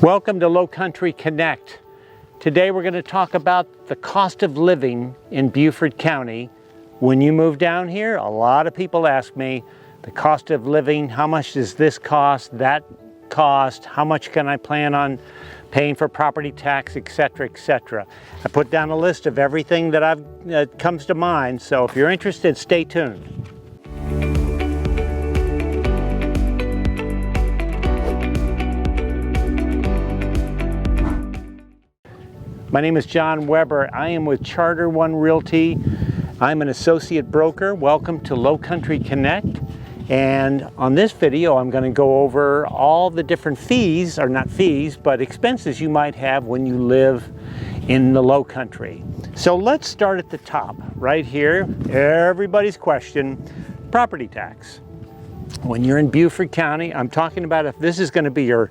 Welcome to Lowcountry Connect. Today we're going to talk about the cost of living in Beaufort County. When you move down here, a lot of people ask me the cost of living, how much does this cost, that cost, how much can I plan on paying for property tax, etc., etc. I put down a list of everything that comes to mind, so if you're interested, stay tuned. My name is John Weber. I am with Charter One Realty. I'm an associate broker. Welcome to Lowcountry Connect. And on this video, I'm going to go over all the different fees, or not fees, but expenses you might have when you live in the Lowcountry. So let's start at the top, right here. Everybody's question, property tax. When you're in Beaufort County, I'm talking about if this is going to be your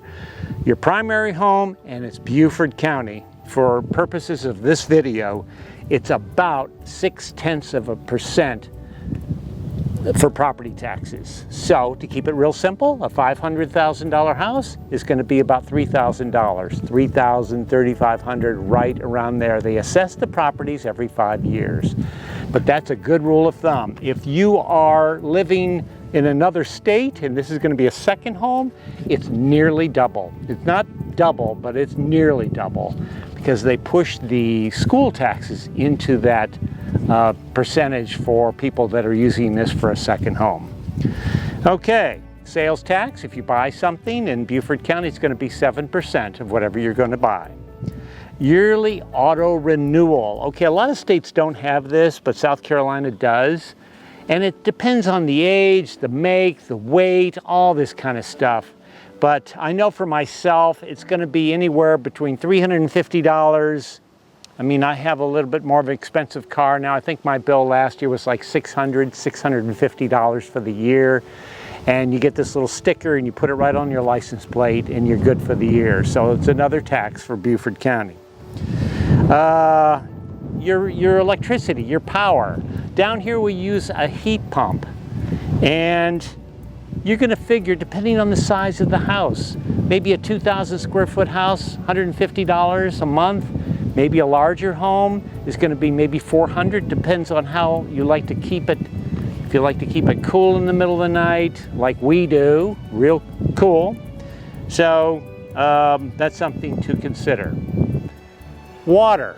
primary home and it's Beaufort County. For purposes of this video, it's about 0.6% for property taxes. So to keep it real simple, a $500,000 house is going to be about $3,000, $3,000, $3,500, right around there. They assess the properties every 5 years. But that's a good rule of thumb. If you are living in another state and this is going to be a second home, it's nearly double. It's not double, but it's nearly double, because they push the school taxes into that percentage for people that are using this for a second home. Okay, sales tax, if you buy something in Beaufort County, it's going to be 7% of whatever you're going to buy. Yearly auto renewal. Okay, a lot of states don't have this, but South Carolina does. And it depends on the age, the make, the weight, all this kind of stuff. But I know for myself, it's going to be anywhere between $350. I mean, I have a little bit more of an expensive car now. I think my bill last year was like $650 for the year. And you get this little sticker and you put it right on your license plate and you're good for the year. So it's another tax for Beaufort County. Your electricity, your power. Down here we use a heat pump. And you're going to figure, depending on the size of the house, maybe a 2,000 square foot house, $150 a month. Maybe a larger home is going to be maybe $400. Depends on how you like to keep it. If you like to keep it cool in the middle of the night, like we do, real cool. So that's something to consider. Water.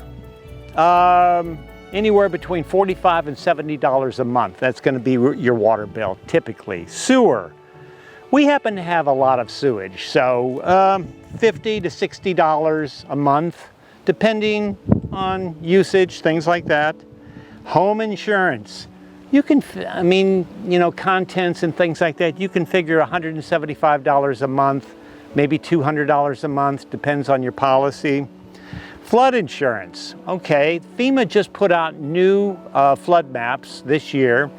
Anywhere between $45 and $70 a month. That's going to be your water bill, typically. Sewer. We happen to have a lot of sewage, so $50 to $60 a month, depending on usage, things like that. Home insurance. You can, I mean, you know, contents and things like that, you can figure $175 a month, maybe $200 a month, depends on your policy. Flood insurance. Okay, FEMA just put out new flood maps this year,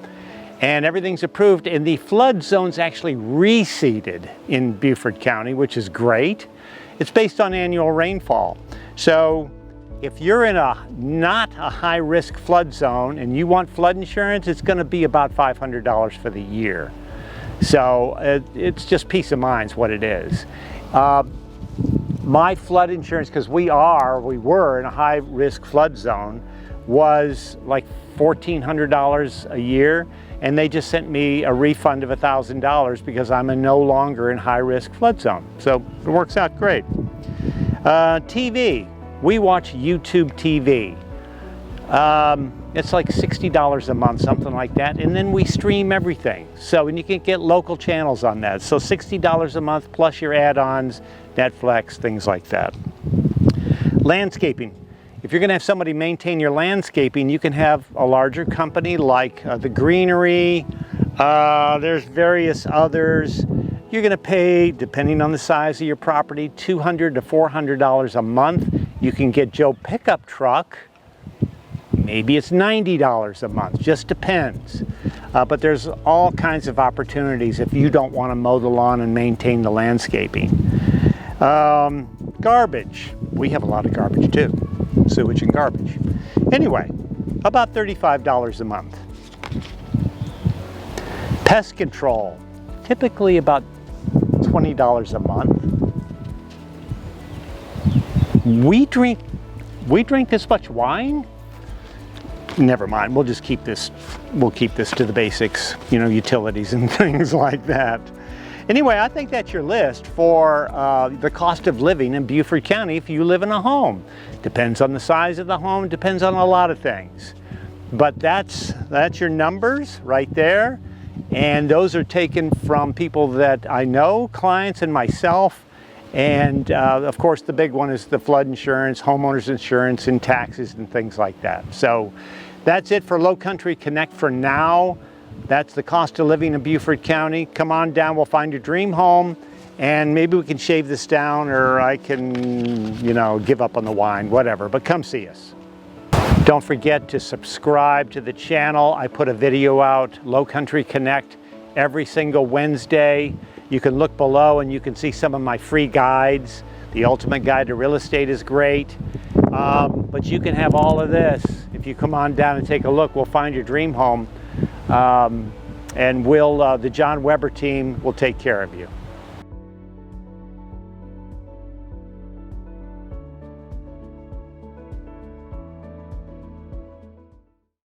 and everything's approved, and the flood zone's actually reseeded in Beaufort County, which is great. It's based on annual rainfall. So if you're in not a high-risk flood zone and you want flood insurance, it's going to be about $500 for the year. So it's just peace of mind is what it is. My flood insurance, because we were in a high-risk flood zone, was like $1,400 a year, and they just sent me a refund of $1,000 because I'm no longer in high-risk flood zone. So it works out great. TV. We watch YouTube TV. It's like $60 a month, something like that, and then we stream everything. So, and you can get local channels on that. So $60 a month plus your add-ons, Netflix, things like that. Landscaping. If you're going to have somebody maintain your landscaping, you can have a larger company like the Greenery. There's various others. You're going to pay, depending on the size of your property, $200 to $400 a month. You can get Joe pickup truck. Maybe it's $90 a month, just depends. But there's all kinds of opportunities if you don't want to mow the lawn and maintain the landscaping. Garbage. We have a lot of garbage too, sewage and garbage. Anyway, about $35 a month. Pest control, typically about $20 a month. We drink this much wine? Never mind, we'll just keep this, we'll keep this to the basics, you know, utilities and things like that. Anyway, I think that's your list for the cost of living in Beaufort County if you live in a home. Depends on the size of the home, depends on a lot of things. But that's your numbers right there. And those are taken from people that I know, clients and myself. And of course, the big one is the flood insurance, homeowners insurance, and taxes and things like that. So that's it for Lowcountry Connect for now. That's the cost of living in Beaufort County. Come on down, we'll find your dream home, and maybe we can shave this down, or I can, you know, give up on the wine, whatever, but come see us. Don't forget to subscribe to the channel. I put a video out, Lowcountry Connect, every single Wednesday. You can look below and you can see some of my free guides. The Ultimate Guide to Real Estate is great. But you can have all of this. If you come on down and take a look, we'll find your dream home. And the John Weber team will take care of you.